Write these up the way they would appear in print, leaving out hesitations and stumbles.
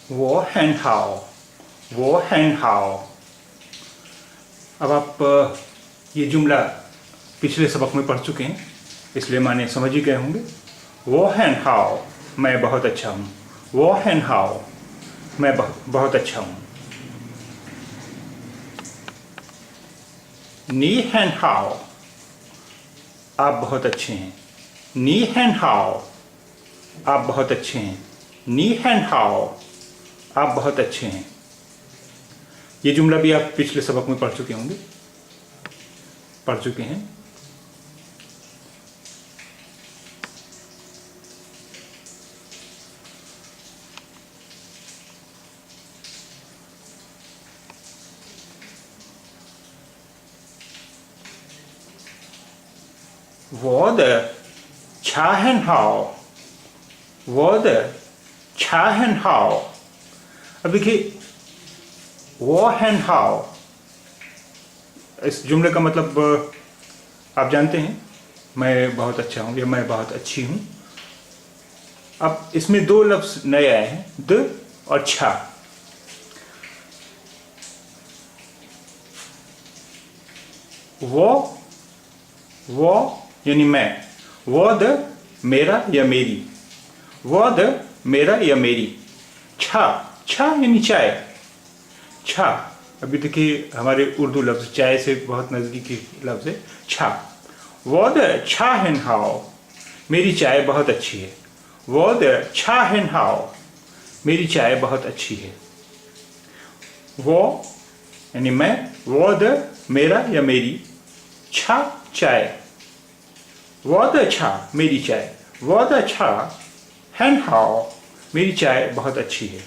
वो हैन हाओ, वो हैन हाओ। अब आप ये जुमला पिछले सबक में पढ़ चुके हैं, इसलिए माने समझ ही गए होंगे। वो हैन हाओ, मैं बहुत अच्छा हूँ। वो हैन हाओ, मैं बहुत अच्छा हूँ। नी हैन हाओ, आप बहुत अच्छे हैं। नी हैन हाओ, आप बहुत अच्छे हैं। नी हैन हाओ, आप बहुत अच्छे हैं। ये जुमला भी आप पिछले सबक में पढ़ चुके होंगे, पढ़ चुके हैं।我的茶很好，我的茶很好। अब देखिए, वो हैन हाउ, इस जुमले का मतलब आप जानते हैं, मैं बहुत अच्छा हूँ या मैं बहुत अच्छी हूँ। अब इसमें दो लफ्ज नए आए हैं, द और छा। वो यानी मैं, वो द मेरा या मेरी, वो द मेरा या मेरी। छा, छा यानी चाय, छा। अभी देखिए, हमारे उर्दू लफ्ज चाय से बहुत नज़दीकी लफ्ज है छा। वो द छा हैन हाओ, मेरी चाय बहुत अच्छी है। वो द छा हैन हाओ, मेरी चाय बहुत अच्छी है। वो यानी मैं, वो द मेरा या मेरी, छा चाय, वो द छा मेरी चाय, वो द छा हैन हाओ, मेरी चाय बहुत अच्छी है।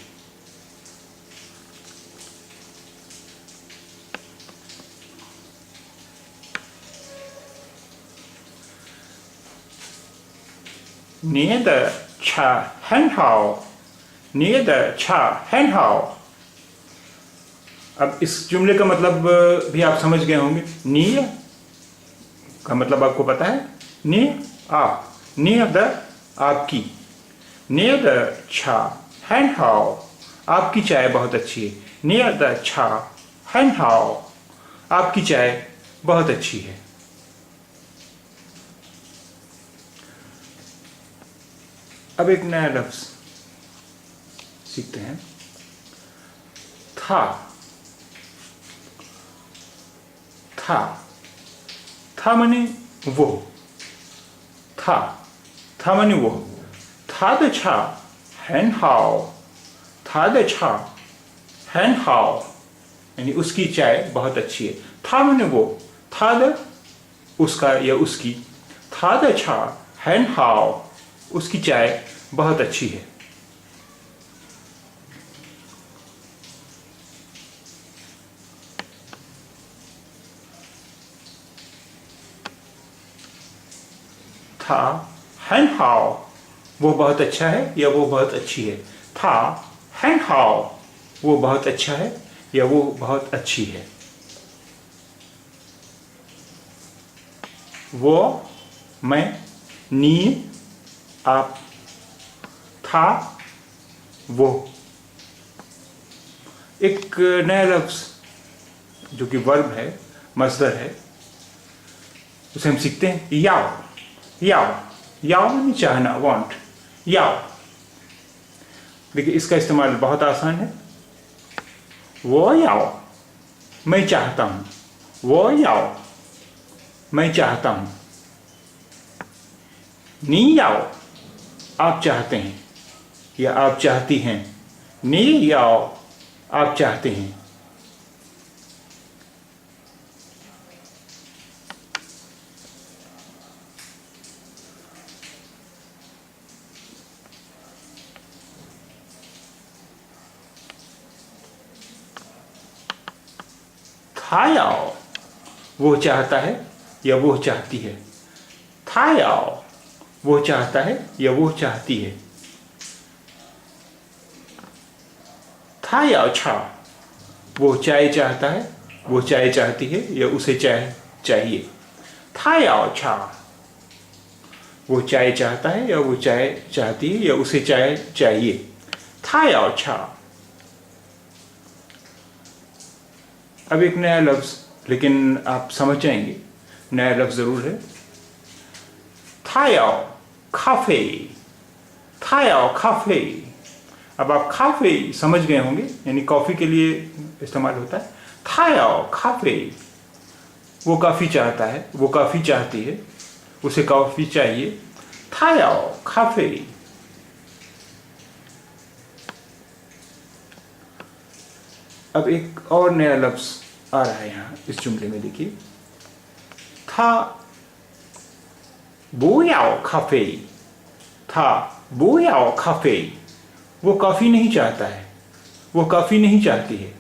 你的茶很好，你的茶很好। अब इस जुमले का मतलब भी आप समझ गए होंगे। नी का मतलब आपको पता है, नी आप, नी द आपकी, नी द छा हैन हाओ, आपकी चाय बहुत अच्छी है। नी द छा हैन हाओ, आपकी चाय बहुत अच्छी है। अब एक नया लफ्ज सीखते हैं, था। था, था माने वो, था, था माने वो। था द छा हैन हाओ, था द छा हैन हाओ, यानी उसकी चाय बहुत अच्छी है। था माने वो, था द उसका या उसकी, था द छा हैन हाओ, उसकी चाय बहुत अच्छी है। था हैन हाओ, वो बहुत अच्छा है या वो बहुत अच्छी है। था हैन हाओ, वो बहुत अच्छा है या वो बहुत अच्छी है। वो, मैं, नी आप, था वो। एक नया लफ्ज जो कि वर्ब है, मसदर है, उसे हम सीखते हैं, याओ। याओ, याओ माने चाहना, वांट, याओ। देखिए, इसका इस्तेमाल बहुत आसान है। वो याओ, मैं चाहता हूं। वो याओ, मैं चाहता हूं। नी याओ, आप चाहते हैं या आप चाहती हैं। नी याओ, आप चाहते हैं। था याओ, वो चाहता है या वो चाहती है। था याओ, वो चाहता है या वो चाहती है। था याओ छा, वो चाय चाहता है, वो चाय चाहती है या उसे चाय चाहिए। था याओ छा, वो चाय चाहता है या वो चाय चाहती है या उसे चाय चाहिए। था याओ छा, अब एक नया लफ्ज़, लेकिन आप समझ जाएंगे, नया लफ्ज़ ज़रूर है। थायाओ काफ़े, थायाओ काफ़े। अब आप काफ़े समझ गए होंगे, यानी कॉफ़ी के लिए इस्तेमाल होता है। थायाओ काफ़े, वो काफ़ी चाहता है, वो काफ़ी चाहती है, उसे कॉफ़ी चाहिए। थायाओ काफ़े। अब एक और नया लफ्ज़ आ रहा है यहाँ इस जुमले में, देखिए। था बोयाओ काफ़े, था बोयाओ काफ़े। वो कॉफ़ी नहीं चाहता है, वो कॉफ़ी नहीं चाहती है।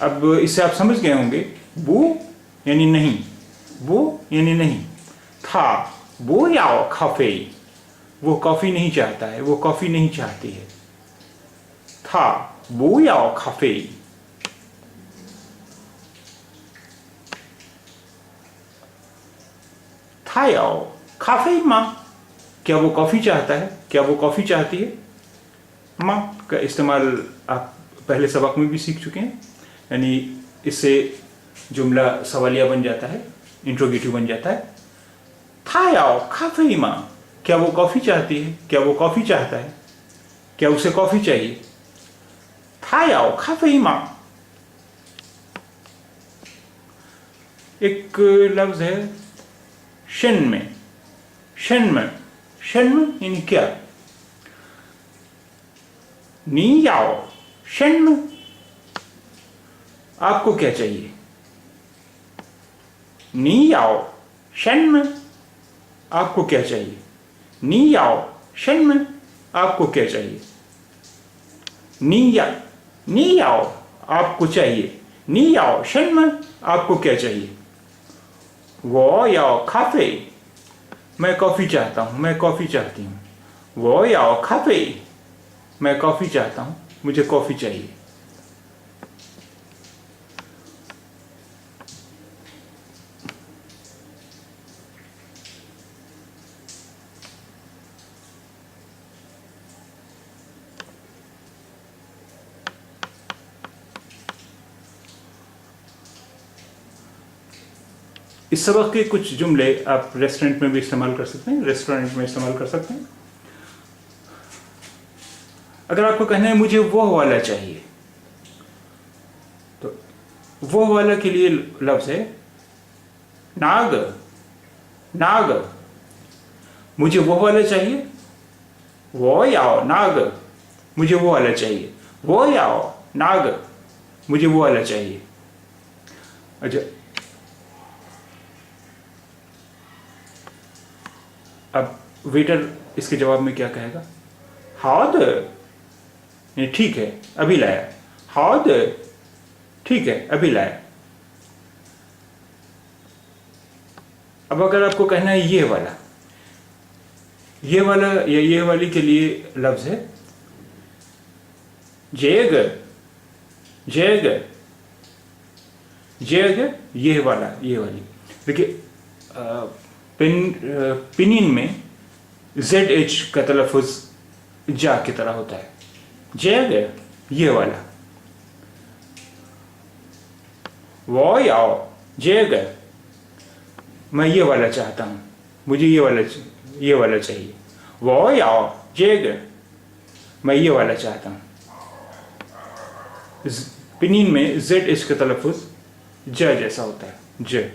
अब इससे आप समझ गए होंगे, वो यानी नहीं, वो यानी नहीं। था बोयाओ काफ़े, वो कॉफ़ी नहीं चाहता है, वो कॉफ़ी नहीं चाहती है। था बोयाओ काफ़े। थायाओ काफ़े माँ, क्या वो कॉफ़ी चाहता है, क्या वो कॉफ़ी चाहती है। माँ का इस्तेमाल आप पहले सबक में भी सीख चुके हैं, यानी इससे जुमला सवालिया बन जाता है, इंट्रोगेटिव बन जाता है। थायाओ काफ़े माँ, क्या वो कॉफ़ी चाहती है, क्या वो कॉफ़ी चाहता है, क्या उसे कॉफ़ी चाहिए। थायाओ काफ़े माँ। एक लफ्ज़ है शन में, शन में, शन में यानी क्या। नी याओ शन में, आपको क्या चाहिए। नी याओ शन में, आपको क्या चाहिए। नी याओ शन में, आपको क्या चाहिए। नी याओ आपको चाहिए, नी याओ शन में, आपको क्या चाहिए। वो याओ काफ़े, मैं कॉफ़ी चाहता हूँ, मैं कॉफ़ी चाहती हूँ। वो याओ काफ़े, मैं कॉफ़ी चाहता हूँ, मुझे कॉफ़ी चाहिए। इस सबक के कुछ जुमले आप रेस्टोरेंट में भी इस्तेमाल कर सकते हैं, रेस्टोरेंट में इस्तेमाल कर सकते हैं। अगर आपको कहना है मुझे वो वाला चाहिए, तो वो वाला के लिए लफ्ज़ है नाग, नाग। मुझे वो वाला चाहिए, वो याओ नाग, मुझे वो वाला चाहिए। वो याओ नाग, मुझे वो वाला चाहिए। अच्छा, अब वेटर इसके जवाब में क्या कहेगा। हाद, ठीक है अभी लाया। हाद, ठीक है अभी लाया। अब अगर आपको कहना है ये वाला, ये वाला या ये वाली के लिए लफ्ज़ है जेग, जेग, जेग, ये वाला, ये वाली। देखिए पिनिन में जेड एच का तलफ़ुज़ जा की तरह होता है। जेग, ये वाला। वो याओ जेग, मैं ये वाला चाहता हूँ, मुझे ये वाला चाहिए। वो याओ जेग, मैं ये वाला चाहता हूँ। पिनिन में जेड एच का तलफ़ुज़ ज जैसा होता है, ज।